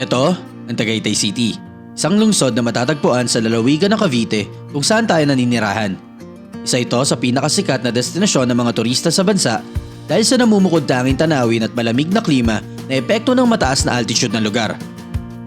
Ito ang Tagaytay City, isang lungsod na matatagpuan sa lalawigan ng Cavite kung saan tayo naninirahan. Isa ito sa pinakasikat na destinasyon ng mga turista sa bansa dahil sa namumukod tanging tanawin at malamig na klima na epekto ng mataas na altitude ng lugar.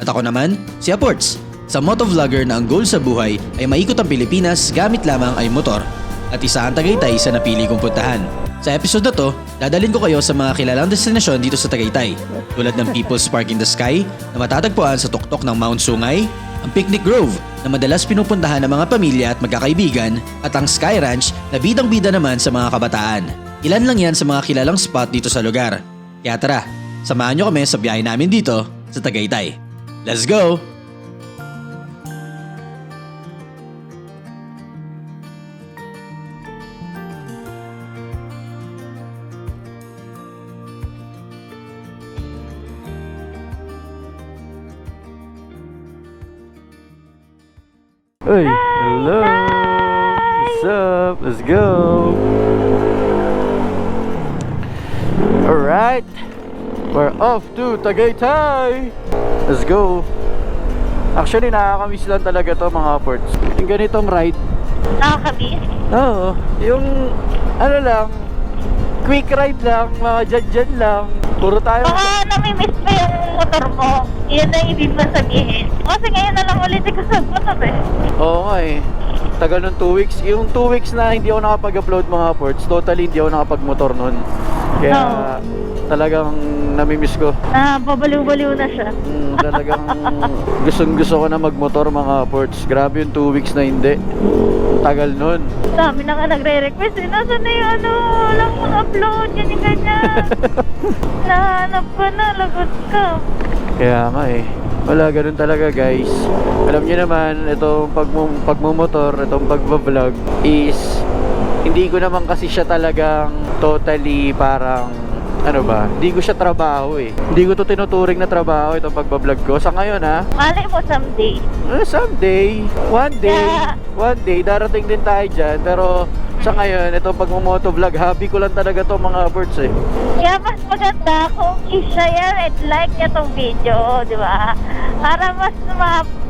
At ako naman, si Aports, sa motovlogger na ang goal sa buhay ay maikot ang Pilipinas gamit lamang ay motor at isa ang Tagaytay sa napili kong puntahan. Sa episode na to, dadalhin ko kayo sa mga kilalang destinasyon dito sa Tagaytay tulad ng People's Park in the Sky na matatagpuan sa tuktok ng Mount Sungay, ang Picnic Grove na madalas pinupuntahan ng mga pamilya at magkakaibigan at ang Sky Ranch na bidang-bida naman sa mga kabataan. Ilan lang yan sa mga kilalang spot dito sa lugar. Kaya tara, samahan nyo kami sa biyahe namin dito sa Tagaytay. Let's go! Hey, hello. What's up? Let's go. Alright, we're off to Tagaytay. Let's go. Actually, nakakamiss lang talaga to mga ports. Yung ganitong ride. Nakakamiss? Oo, yung ano lang, quick ride lang, mga dyan lang. Puro tayo. Baka namimiss pa yung motor mo. Yan na ibig mo sabihin. Kasi ngayon na lang ulit ikaw sa motor eh. Oo nga eh. Tagal ng 2 weeks. Yung 2 weeks na hindi ako nakapag-upload mga ports, totally hindi ako nakapag-motor nun. Kaya talagang namimiss ko. Babaliw-baliw na siya. Talagang gustong-gusto ko na magmotor mga ports. Grabe yung 2 weeks na hindi. Tagal nun. Dami na nga nagre-request eh. Nasaan na yung ano, walang mag-upload, yan yung ganyan. Nahanap ko na, lagot ka. Kaya nga eh. Wala, ganun talaga guys. Alam niyo naman, itong pagmumotor, itong pagbablog is hindi ko naman kasi siya talagang totally parang ano ba, hindi ko siya trabaho eh. Hindi ko to tinuturing na trabaho itong pagbablog ko. Sa ngayon ha. Malay mo someday. Someday, one day, darating din tayo dyan. Pero sa ngayon, itong pagmumotovlog, hobby ko lang talaga to mga birds eh. Kaya mas maganda kung i-share and like niya tong video, di ba? Para mas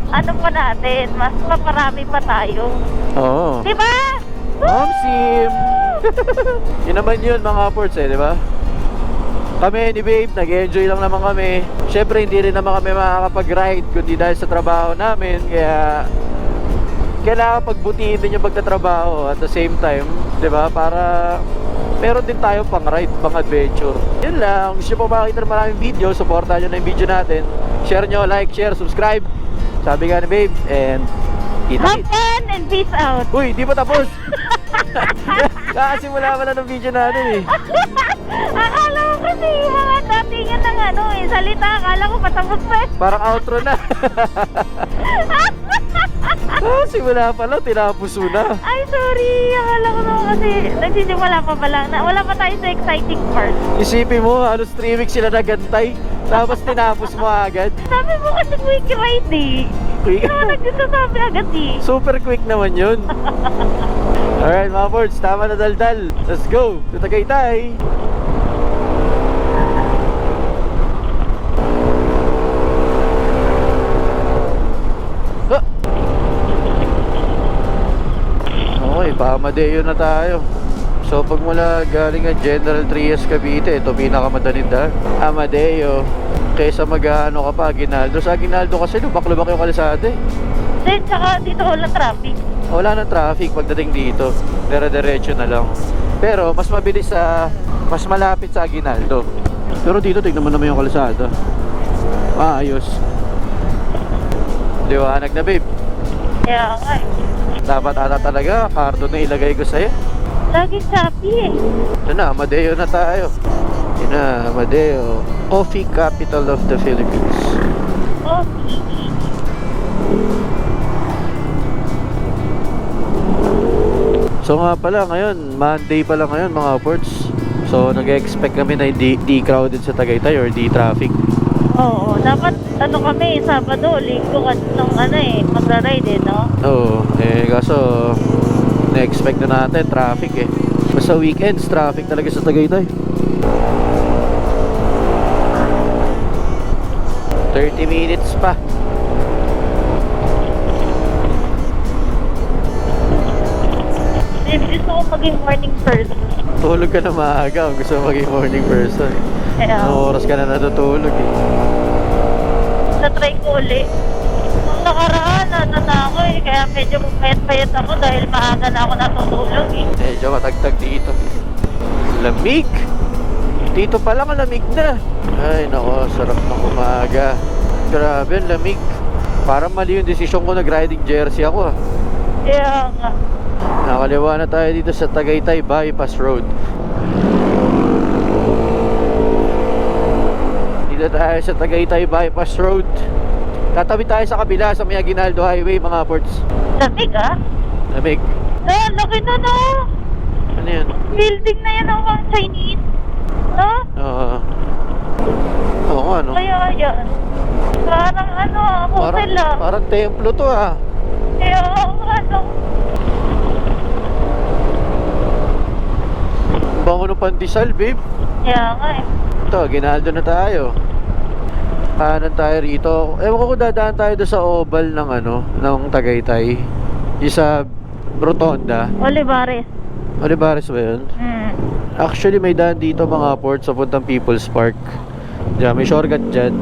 ano pa natin, mas maparami pa tayo. Oo. Di ba? Mom Sim! Yun naman yun mga birds eh, di ba? Kami ni Babe, nag-enjoy lang naman kami. Syempre hindi rin naman kami makakapag-ride kundi dahil sa trabaho namin. Kaya kailangan pagbutihin din yung pagtatrabaho at the same time, di ba? Para meron din tayo pang ride, pang adventure. Yun lang, gusto nyo pa makita ng maraming video, supportahan nyo na yung video natin. Share nyo, like, share, subscribe. Sabi nga ni Babe, and Have fun and peace out. Uy, di pa tapos. Kakasimula pa na ng video natin eh. Akala ko kasi mga datingan ng ano eh, salita. Akala ko patapos pa eh. Parang outro na. Simula pa lang, tinapos mo na. Ay, sorry. Akala ko naman kasi nagsisimula pa ba lang. Wala pa tayo sa exciting part. Isipin mo, halos 3 weeks sila nagantay. Tapos tinapos mo agad. Sabi mo kasi quick ride eh. Quick? Ano nagsasabi agad eh. Super quick naman yun. Alright mga boards, tama na daldal. Let's go to Tagaytay. Okay, pa-Amadeo na tayo. So pag mula galing ang General Trias Cavite, ito pinakamadaling daan, Amadeo. Kaysa mag-ano ka pa, Aguinaldo. Sa Aguinaldo kasi lubak-lubak yung kalsada eh. Then, tsaka dito walang traffic. Wala nang traffic pagdating dito. Dire-diretso na lang. Pero mas mabilis sa, mas malapit sa Aguinaldo. Pero dito tignan mo naman yung kalsada. Ayos. Liwanag na babe. Kaya nga eh. Dapat ata talaga karton na ilagay ko sa'yo. Lagi sabi eh. Ito na, Amadeo na tayo. Ito na, Amadeo, coffee capital of the Philippines. Okay. So nga pala ngayon, Monday pala ngayon mga ports. So nag-expect kami na di crowded sa Tagaytay or di traffic. Oo, dapat ano kami, Sabado, Linggo nung ano eh, magra-ride eh, no? Oo, kaso na-expect na natin traffic eh. Basta weekends, traffic talaga sa Tagaytay. Ito 30 minutes pa. Gusto ko maging morning person. Tulog ka na maaga. Gusto mo maging morning person. Kaya, Anong oras ka na natutulog eh? na-try ko uli. Nung nakaraan, ano na ako eh. Kaya medyo payat-payat ako dahil maaga na ako natutulog eh. Medyo matagtag dito. Lamig! Dito pa lang lamig na. Ay nako, sarap ng umaga. Grabe, ang lamig. Parang mali yung desisyon ko, nag-riding jersey ako ah. Kaya nga. Nakaliwa na tayo dito sa Tagaytay Bypass Road. Dito tayo sa Tagaytay Bypass Road. Tatabi tayo sa kabila sa may Aguinaldo Highway mga ports. Lamig ah. Lamig. Ay, ang laki na no. Ano yan? Building na yan ang Chinese. No? Oo nga no. Kaya yan. Parang ano, hotel ah. Parang templo to ah. Kaya ano. Bango ng pandesal babe. Kaya nga eh. Ito, Aguinaldo na tayo. Kanan tayo rito. Ewan ko kung dadaan tayo doon sa oval ng ano, ng Tagaytay. Yung sa Rotonda. Olivares. Olivares ba yun? Actually, may daan dito mga ports sa puntang People's Park. Diyan, may shortcut dyan.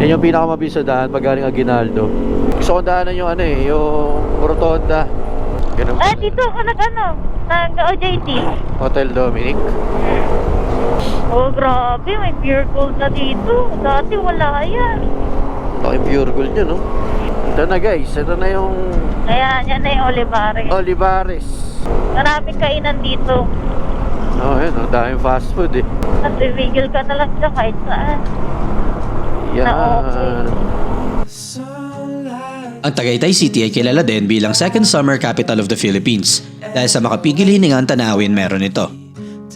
Yan yung pinakamabilis na daan pag galing Aguinaldo. Gusto kong daanan yung ano eh, yung Rotonda. Ganun. Ah, dito ako nag-OJT. Hotel Dominic. Oh, grabe. May pure gold na dito. Dati wala yan. Laking pure gold nyo, no? Ito na guys, ito na yung Ayan, yan na yung Olivares. Olivares. Maraming kainan dito. Oh, yun, ang daming fast food eh. At bibigil ka na lang dyan kahit saan. Yan. Na okay. Ang Tagaytay City ay kilala din bilang second summer capital of the Philippines dahil sa makapigil hiningang tanawin meron ito.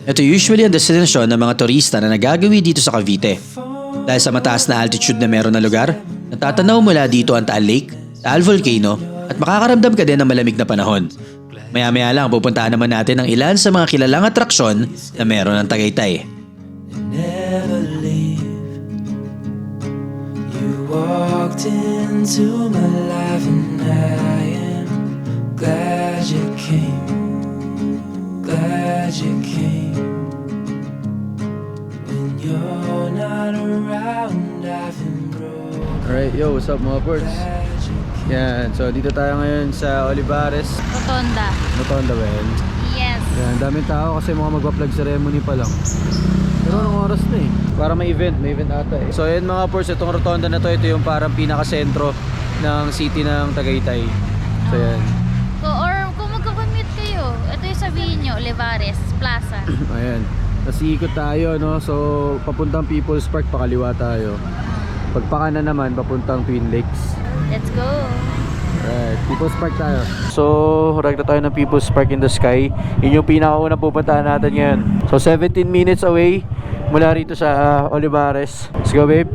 Ito usually ang destinasyon ng mga turista na nagagawi dito sa Cavite. Dahil sa mataas na altitude na meron na lugar, natatanaw mula dito ang Taal Lake, Taal Volcano at makakaramdam ka din ng malamig na panahon. Maya-maya lang pupuntahan naman natin ang ilan sa mga kilalang atraksyon na meron ng Tagaytay. Never leave. You walked into my life and I am glad you came. Glad you came. When you're not around, I've been broke. Alright, yo, what's up mga ports? Glad you came. Yan, so dito tayo ngayon sa Olivares. Rotonda. Rotonda ba yan? Yes. Yan, daming tao kasi mga magpa-plug ceremony pa lang. Pero anong oras na eh? Para may event ata eh. So yan mga ports, itong Rotonda na to, ito yung parang pinaka-sentro ng city ng Tagaytay. So yan. Or kung magkakommute kayo, ito yung sabihin nyo, Olivares Plaza. Ayan. Tapos ikot tayo, no? So papuntang People's Park, pakaliwa tayo. Pagpakanan naman, papuntang Twin Lakes. Let's go. Alright, People's Park tayo. So, rekta tayo ng People's Park in the Sky. Yun yung pinakaunang pupuntahan natin ngayon. So, 17 minutes away mula rito sa Olivares. Let's go, babe.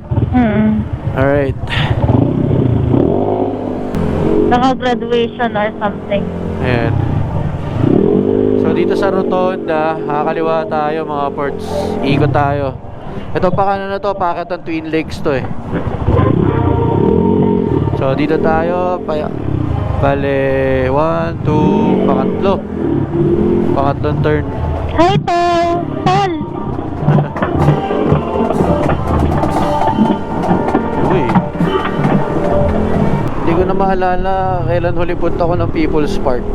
Alright. Naka-graduation or something. Ayan. So, dito sa Rotonda, kakaliwa tayo mga ports. Ikot tayo. Ito pa kanan na to, packet ng Twin Lakes to eh. So dito tayo, bale 1, 2, pangatlong turn. Hi, Paul! Paul! Uy, hindi ko na maalala kailan huli punta ko ng People's Park.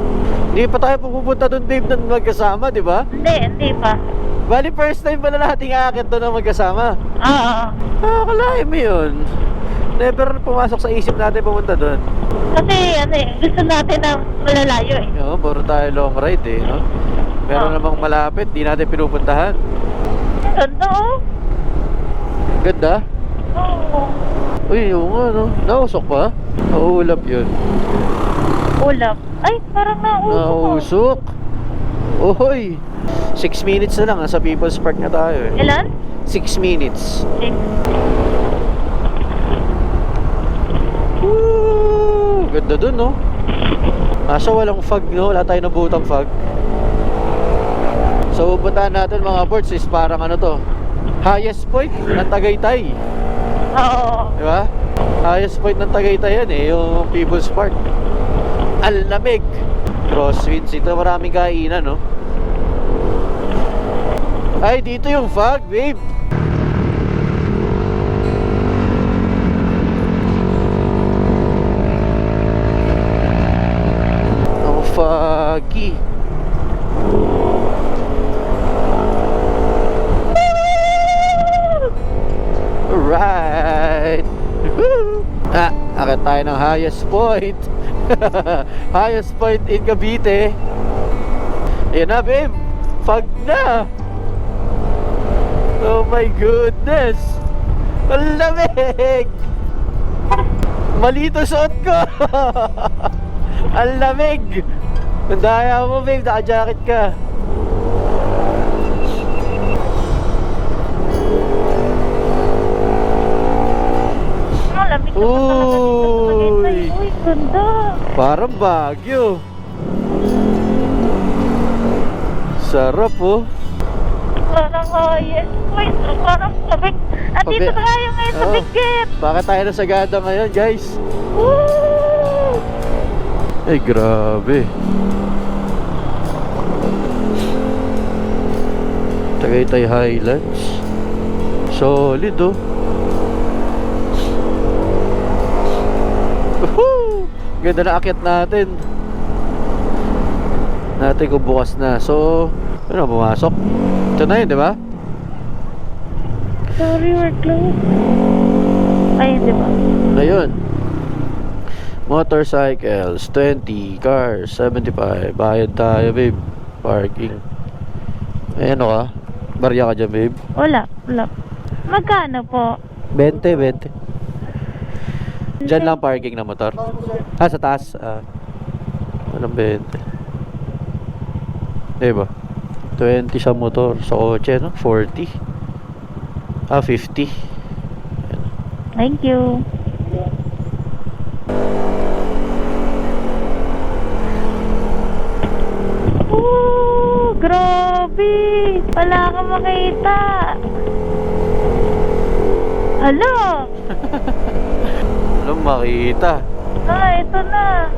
Hindi pa tayo pupunta doon, babe, na magkasama, di ba? Hindi pa. Bali first time pala nating aakit doon na magkasama. Oo. Kalahin mo yun. Never pumasok sa isip natin pumunta doon. Kasi ano eh, gusto natin na malalayo eh. Oo, puro tayo long ride eh, no? Meron namang malapit, di natin pinupuntahan. Ganda oh. Ganda? Oo. Uy, oo nga, no? Nausok pa? Nauulap yun. Ulap. Ay, parang nausok. Nausok? Ohoy! 6 minutes na lang, nasa People's Park na tayo eh. Ilan? 6 minutes. 6. Woo! Ganda dun, no? Kaso walang fog, no? Wala tayo nabutang fog. So, pupuntahan natin mga ports is parang ano to, highest point ng Tagaytay. Oo. Di ba? Highest point ng Tagaytay yan eh, yung People's Park. Ang lamig. Crosswinds, ito maraming kainan, no? Ay, dito yung fog, babe. Ang foggy. Alright. Akit tayo ng highest point. Highest point in Cavite. Ayan na, babe. Fog na. Oh my goodness. Ang lamig. Malito suot ko. Ang lamig. Ang daya mo, babe. Naka-jacket ka. Malamig na pa talaga dito sa Tagaytay. Uy, ganda. Parang Baguio. Sarap, oh. Parang highest point. Parang sabik. At dito Pabi- tayo ngayon sa Oo. Bigkit. Bakit tayo na Sagada ngayon, guys? Woo! Ay, grabe. Tagaytay Highlands. Solid, oh. Woohoo! Ganda na akyat natin. Natin kung bukas na. So, ano, pumasok? Ito na yun, di ba? Sorry, we're closed. Ayun, di ba? Ayun. Motorcycles, 20. Cars, 75. Bayad tayo, babe. Parking. Eh, ano ka? Barya ka dyan, babe? Wala. Magkano po? 20. Diyan lang parking na motor. Ah, sa taas. Anong 20? Diba? 20 sa motor. Sa kotse, no? 40. 50. Thank you. Grabe! Wala kang makita. Alo! Anong makita? Ito na.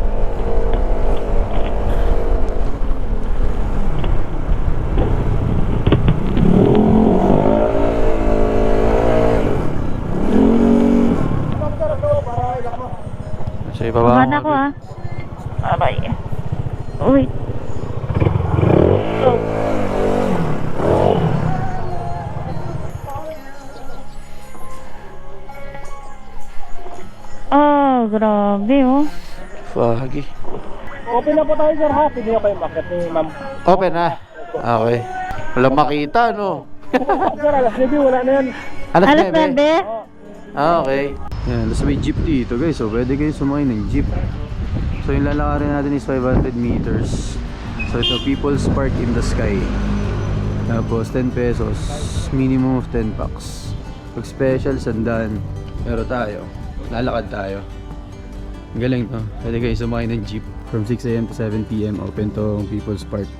Sige, baba Bahan ako, ah. Aray. Uy. Oh, grabe, oh. Foggy. Open na po tayo, sir, ha? Pwede na kayo bakit ni ma'am. Open na. Okay. Walang makita, no? Sir, alas 9, wala na yan. Alas Alas 9. 9? Okay. Yan, tapos may jeep dito guys, so pwede kayo sumakay ng jeep. So yung lalakarin natin is 500 meters. So ito, People's Park in the Sky. Tapos 10 pesos, minimum of 10 packs. Pag special, 100. Pero tayo, lalakad tayo. Ang galing to, pwede kayo sumakay ng jeep. From 6 AM to 7 PM, open tong People's Park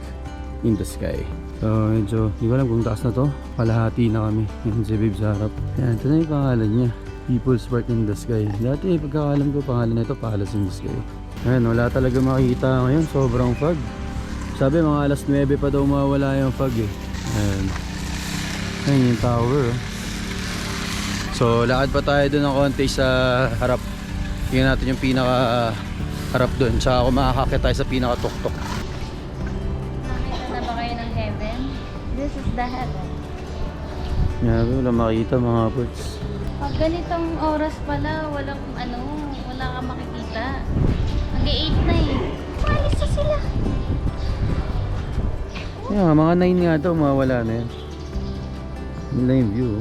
in the Sky. So medyo, hindi ko alam kung taas na to. Kalahati na kami. Yan si Babe sa harap. Yan, ito na yung pangalan niya. People's Park in the Sky. Dati pagkakalam ko pangalan nito Palace in the Sky. Ayan, wala talaga makikita ngayon. Sobrang fog. Sabi mga alas 9 pa daw mawala yung fog eh. Ayan. Ayan yung tower. Oh. So lakad pa tayo dun ng konti sa harap. Tingnan natin yung pinaka harap dun. Tsaka kung makakakit tayo sa pinaka tuktok. Nakita na ba kayo ng heaven? This is the heaven. Grabe, wala makita mga birds. Pag ganitong oras pala, wala kang makikita. Mag-8 na eh. Malis na sila. Yeah, mga 9 nga daw, mawala na yan. Yun lang yung view.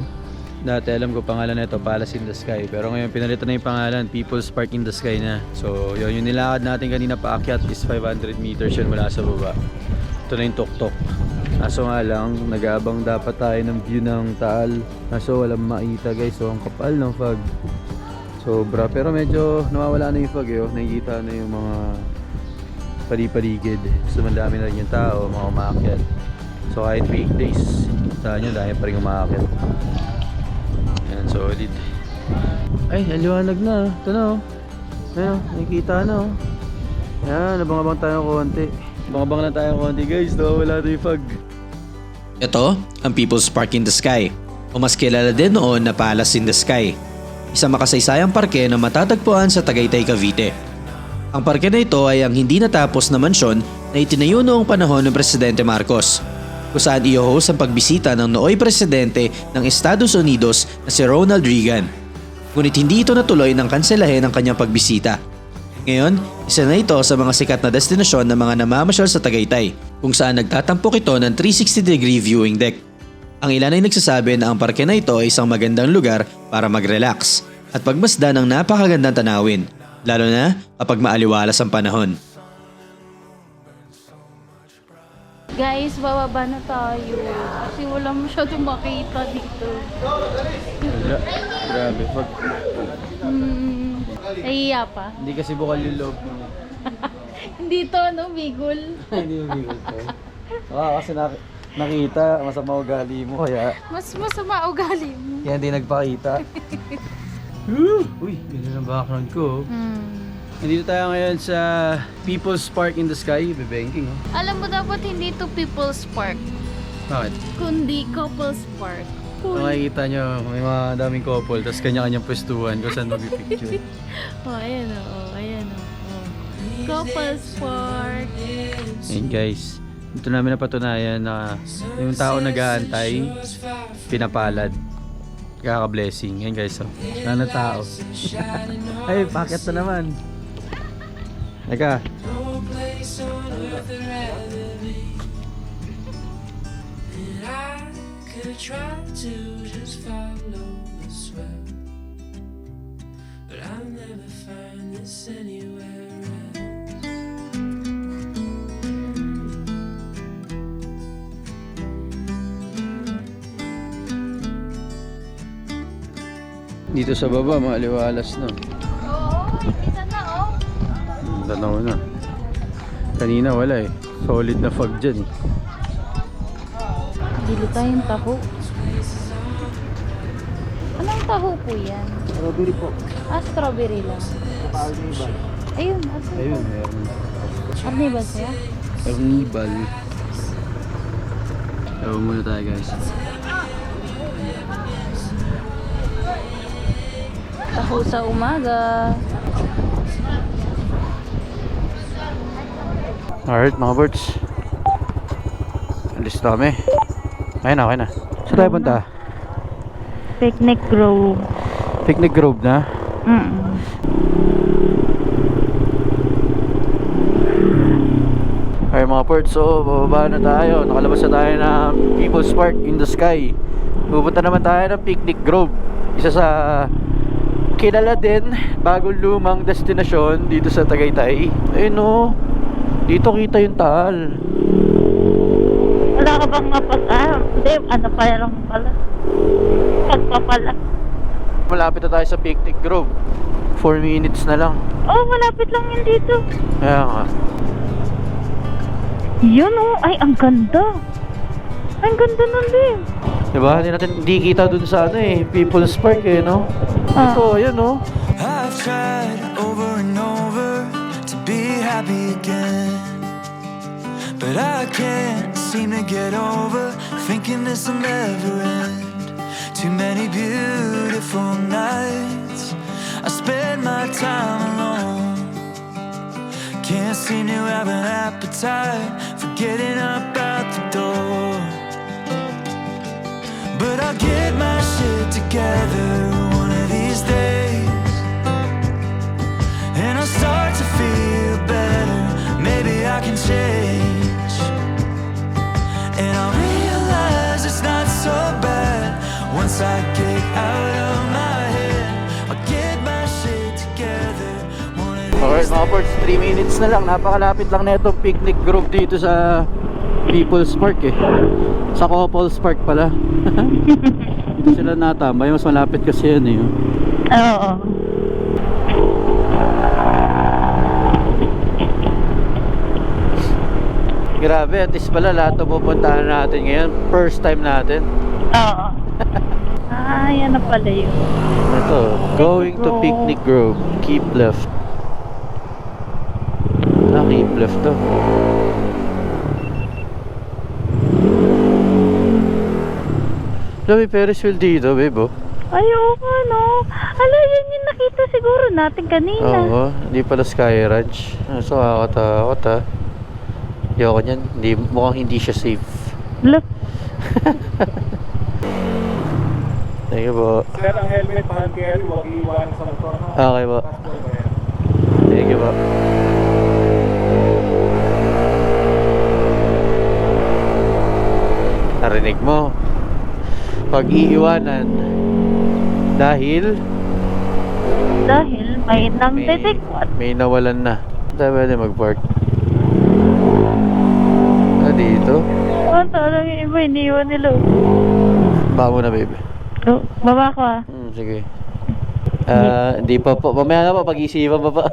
Dati alam ko pangalan nito Palace in the Sky. Pero ngayon pinalitan na yung pangalan, People's Park in the Sky na. So yun, yung nilakad natin kanina paakyat is 500 meters yun mula sa baba. Ito na yung tuktok. Kaso nga lang, nag-aabang dapat tayo ng view ng Taal. Kaso walang makita guys, so ang kapal ng fog. Sobra, pero medyo nawawala na yung fog eh. Nakikita na yung mga pali-paligid. So madami na rin yung tao, mga umaakyat. So kahit weekdays, kita nyo dahil pa rin umaakyat. Yan, solid. Ay, aliwanag na. Ito na oh. Ayun, nakikita na oh. Yan, abang-abang tayo konti. Abang-abang na tayo konti guys. Wala na yung fog. Ito ang People's Park in the Sky o mas kilala din noon na Palace in the Sky. Isang makasaysayang parke na matatagpuan sa Tagaytay, Cavite. Ang parke na ito ay ang hindi natapos na mansyon na itinayo noong panahon ng Presidente Marcos, kung saan i-host ang pagbisita ng nooy Presidente ng Estados Unidos na si Ronald Reagan. Ngunit hindi ito natuloy nang kanselahin ang kanyang pagbisita. Ngayon, isa na ito sa mga sikat na destinasyon ng mga namamasyal sa Tagaytay, kung saan nagtatampok ito ng 360-degree viewing deck. Ang ilan ay nagsasabi na ang parke na ito ay isang magandang lugar para mag-relax at pagmasdan ng napakagandang tanawin, lalo na kapag maaliwalas ang panahon. Guys, bababa na tayo. Kasi wala masyadong makita dito. Grabe, fog. Nahiya pa. Hindi kasi bukal yung loob mo. Hindi to, no, Bigol. Hindi mo bigol to. Kasi nakita, masama ugali mo kaya Mas masama ugali mo. hindi nagpakita. Uy, ganda ng background ko. Nandito tayo ngayon sa People's Park in the Sky, Bebenking. Oh. Alam mo dapat hindi to People's Park, Bakit? kundi Couples Park. Kung makikita nyo, may mga daming couple, tapos kanya-kanyang pwestuhan kung saan mag-picture. Oh, ayan o. Oh, ayan o. Oh. Couples Park. Ayun guys, ito namin napatunayan na yung tao nag-aantay, pinapalad. Kaka-blessing. Ayun guys, oh. Wala na tao. Ay, bakit na naman? Teka. No place on earth I'd rather be. And I could try to just follow the swell, but I'll never find this anywhere else. Dito sa baba, maaliwalas na. Oo, kita na oh. Tanaw na. Kanina wala eh. Solid na fog dyan eh. Bili tayong taho. Anong taho po yan? Strawberry po. Ah, strawberry lang. Ayun, asan Ayun, po? meron. Arnibal siya? Carnival. Ewan muna tayo guys. Taho sa umaga. Alright mga birds. Alis na kami. Okay na. Saan tayo punta? Picnic Grove. Picnic Grove na? Okay mga birds, so bababa na tayo. Nakalabas na tayo ng People's Park in the Sky. Pupunta naman tayo ng Picnic Grove. Isa sa kilala din, bagong lumang destinasyon dito sa Tagaytay. Ayun o, dito kita yung Taal. Wala ka bang hindi, ano pa lang pala. Pagpapala. Malapit na tayo sa Picnic Grove. 4 minutes na lang. Oh, malapit lang yun dito. Kaya nga. Yun oh, ay ang ganda. Ang ganda nun din. Diba? Hindi kita dun sa ano eh, People's Park eh, no? Ito, yun oh. I've tried over and over to be happy again, but I can't seem to get over thinking this will never end. Too many beautiful nights I spend my time alone. Can't seem to have an appetite for getting up out the door. But I'll get my shit together one of these days, and I'll start to feel better. Maybe I can change, and I'll realize it's not so bad once I get out of my head. I'll get my shit together one of these Alright mga ports, 3 minutes na lang. Napakalapit lang na itong Picnic Grove dito sa People's Park eh. Sa Couples Park pala. Dito sila natambay. Mas malapit kasi yan eh. Oo. Grabe, at least pala lahat na pupuntahan natin ngayon. First time natin. Oo. Ah, yan na pala yun. Ito, going to Picnic Grove. Keep left. Keep left to. May Ferris wheel dito, babe, oh. Ay, oo nga, no. Ala, yun yung nakita siguro natin kanina. Oo, hindi pala Sky Ranch. So, nakakatakot, ha. Ayoko niyan. Mukhang hindi siya safe. Look. Thank you po. Sir, ang helmet, hand carry, huwag iiwan sa motor. Okay po. Thank you po. Narinig mo. Pag-iiwanan dahil May nang detekot. may nawalan na. Tayo pwede mag-park. Dito. Parang yung iba, iniwan nila. Baka mo na, baby. Oh, baba ko ah. Sige. Hindi pa po. Mamaya na po, pag-isipan pa pa.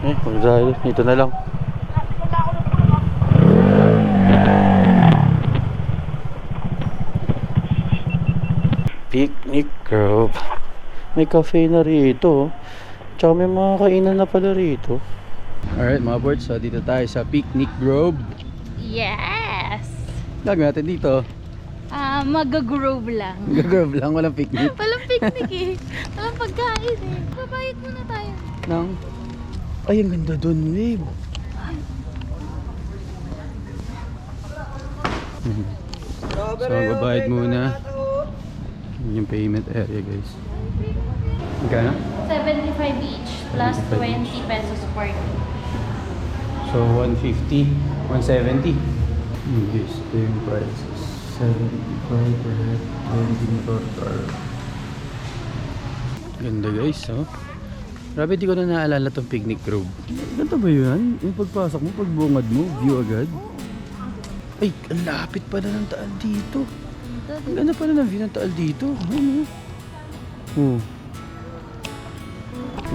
Magdahil. Dito na lang. Picnic Grove. May cafe na rito. Tsaka may mga kainan na pala rito. Alright mga boards, so dito tayo sa Picnic Grove. Yes! Gagawin natin dito. Mag-grove lang. Gagrove lang, walang picnic. Walang picnic eh. Walang pagkain eh. Babayad muna tayo. Nang... Ay, ang ganda dun, babe. So, magbabayad muna. Yun yung payment area, guys. Magkano? 75 each plus 20 pesos per day. So, 150, 170. Yes, ito yung prices. 75 per head, 20 motor car. Ganda, guys, oh. Grabe, di ko na naalala tong Picnic Grove. Ganda ba yun? Yung pagpasok mo, pagbungad mo, view agad. Ay, ang lapit pala ng Taal dito. Ang ganda pala ng view ng Taal dito. Ano? Oh.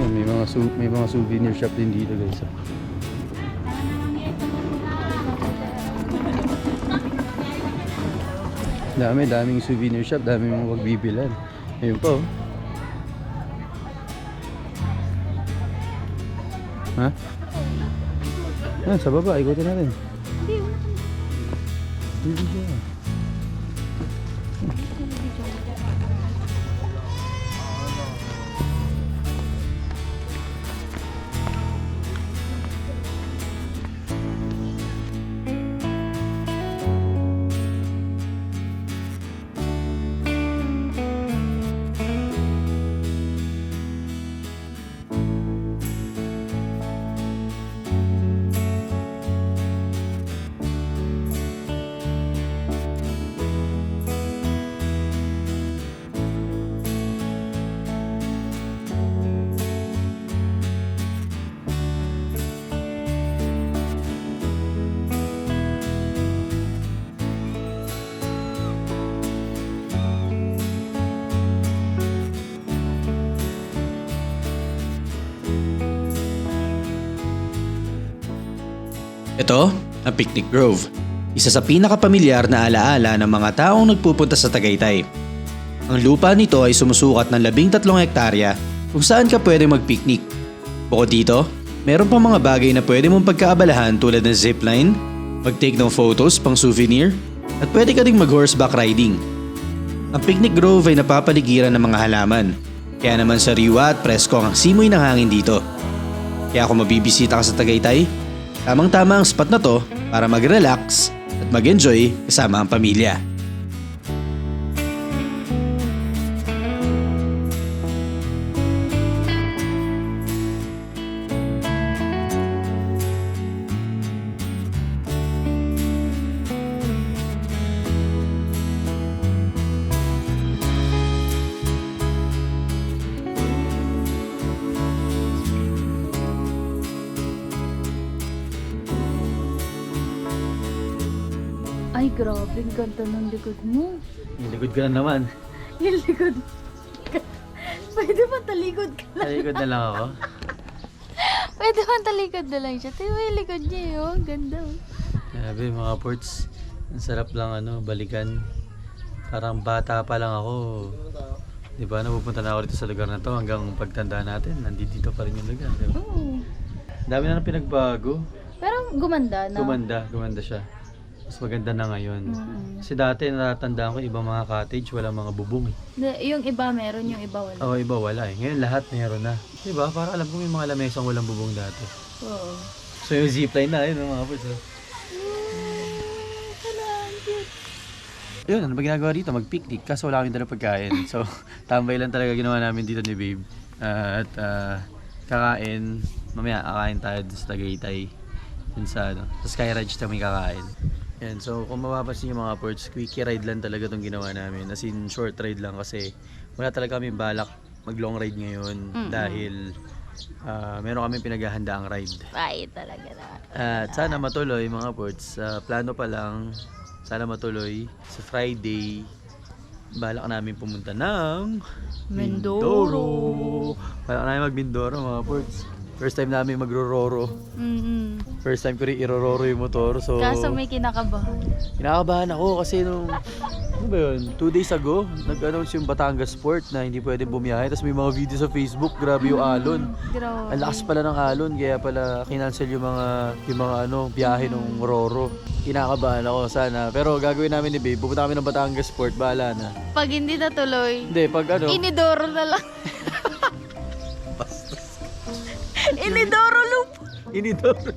Yan, may mga souvenir shop din dito, guys. Ah. Daming souvenir shop, daming mga magbibilan. Ayun pa, oh. Ha? Sa baba, ikutin natin. Hindi dyan. Ito, ang Picnic Grove. Isa sa pinakapamilyar na alaala ng mga taong nagpupunta sa Tagaytay. Ang lupa nito ay sumusukat ng 13 hektarya kung saan ka pwede mag-picnic. Bukod dito, meron pang mga bagay na pwede mong pagkaabalahan tulad ng zipline, mag-take ng photos pang souvenir, at pwede ka ding mag-horseback riding. Ang Picnic Grove ay napapaligiran ng mga halaman, kaya naman sariwa at presko ang simoy ng hangin dito. Kaya kung mabibisita ka sa Tagaytay, tamang-tama ang spot na to para mag-relax at mag-enjoy kasama ang pamilya. Ay, grabe. Ang ganda ng likod mo. Likod ka na naman. Yung likod. Pwede ba talikod ka lang? Talikod na lang ako. Pwede man talikod na lang siya. Tingnan mo yung likod niya eh. Oh, ganda. Oh. Grabe mga ports. Ang sarap lang balikan. Parang bata pa lang ako. Di ba, napupunta na ako dito sa lugar na to hanggang pagtanda natin. Nandito pa rin yung lugar. Di ba? Oo. Dami na pinagbago. Pero gumanda na. Gumanda siya. Mas maganda na ngayon. Kasi dati natatandaan ko ibang mga cottage, walang mga bubong. Yung iba meron, yung iba wala. Oo, iba wala eh. Ngayon lahat meron na. Di ba? Para alam ko may mga lamesang walang bubong dati. Oo. So yung zipline na, yun mga ports. Yun, ano ba ginagawa dito? Mag-picnic. Kaso wala kaming dalang pagkain. So, tambay lang talaga ginawa namin dito ni Babe. At kakain. Mamaya, kakain tayo sa Tagaytay. Dun sa Sky Ridge kami kakain. Yan, so kung mapapansin yung mga ports, quickie ride lang talaga itong ginawa namin. As in, short ride lang kasi wala talaga kami balak mag-long ride ngayon. Dahil meron kami pinaghahandaang ride. Ay, talaga na. At sana matuloy mga ports. Plano pa lang. Sana matuloy. Sa Friday, balak namin pumunta ng Mindoro. Balak namin mag-Mindoro mga ports. First time namin magro-roro. First time ko rin irororo yung motor. So, Kaso may kinakabahan. kinakabahan ako kasi ano ba yun? 2 days ago, nag-announce yung Batangas Port na hindi pwede bumiyahe. Tapos may mga video sa Facebook, grabe yung alon. Grabe. Ang lakas pala ng alon, kaya pala kinancel yung mga biyahe ng Roro. Kinakabahan ako sana. Pero gagawin namin ni Babe, pupunta kami ng Batangas Port, bahala na. Pag hindi natuloy, Hindi, pag inidoro na lang. Inidoro loop. Inidoro.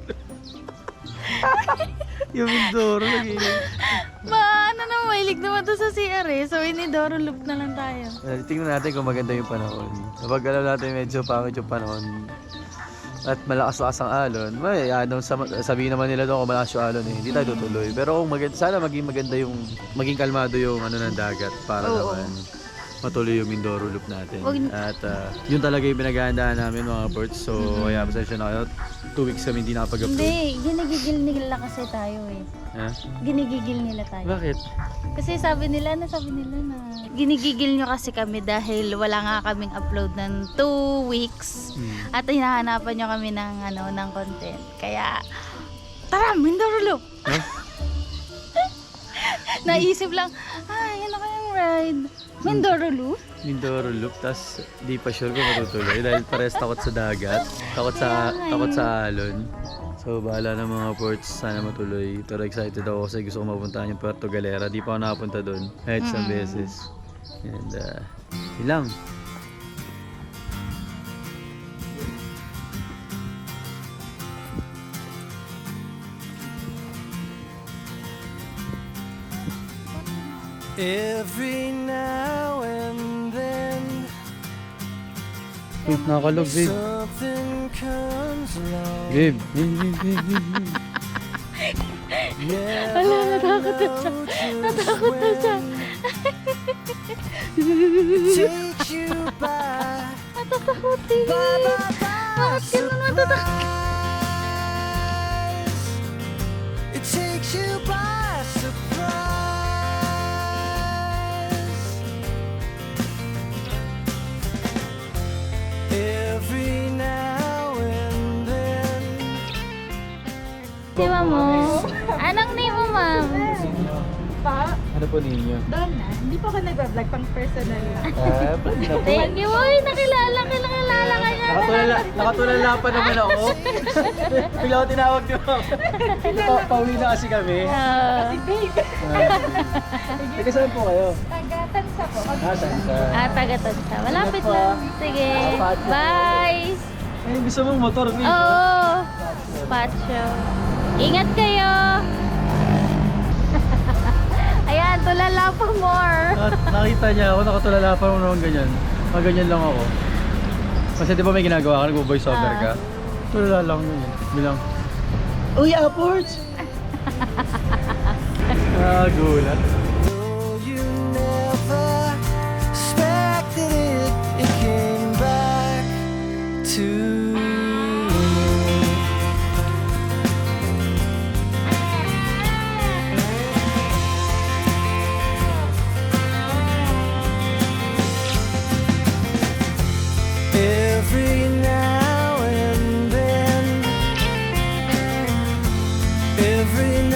Yung Mindoro lagi. Ano naman, mahilig naman to sa CR eh. So, inidoro loop na lang tayo. Tingnan natin kung maganda yung panahon. Kapag alam natin medyo pangit yung panahon at malakas-lakas ang alon, sabihin naman nila doon kung malakas yung alon eh. Hindi tayo tutuloy. Pero kung sana maging maganda maging kalmado yung ng dagat para naman matuloy yung Mindoro loop natin. At yun talaga yung pinaghahandaan namin mga ports. So, kaya pasensya na kayo. 2 weeks kami hindi nakapag-upload. Hindi, ginigigil nila kasi tayo eh. Ha? Ginigigil nila tayo. Bakit? Kasi sabi nila na ginigigil nyo kasi kami dahil wala nga kaming upload ng 2 weeks. At hinahanapan nyo kami ng content. Kaya, tara, Mindoro loop! Huh? Naisip lang, ano kayang ride? Mindoro loop? Mindoro loop, tas di pa sure kung matutuloy dahil pares takot sa dagat, takot sa alon. So bahala na mga ports, sana matuloy. Pero excited ako kasi gusto ko mapuntahan yung Puerto Galera. Di pa ako nakapunta doon kahit isang beses. And yun lang. Every now and then Wait, nakakalog, babe. something comes along. Babe. Ala, natakot na siya. Natakot na siya. Takes you by Natatakotin. Bakit ganun matatakot? surprise. It takes you by surprise. Every now and then. Name mo? Anong name mo, ma'am? Ano po ninyo? Donna, hindi pa ako nagbablog pang personal lang. Vlog na po. Thank you. Uy, nakilala ka nga. Nakatulala pa naman ako. Bigla ko tinawag niyo ako. Pauwi na kasi kami. Si Babe. Teka, saan po kayo? Taga-tansa po. Tansa. Taga-tansa. Malapit lang. Sige. Bye. Ay, gusto mong motor, babe. Oo. Spot show. Ingat kayo. Ayan, tulala pa more. Nakita niya ako, nakatulala pa naman ganyan. Ganyan lang ako. Kasi di ba may ginagawa ka, nag-voice over ka? Tulala lang ganyan. Bilang, uy, upwards! Gulat. Though you never expected it, it came back to me. Every now and then every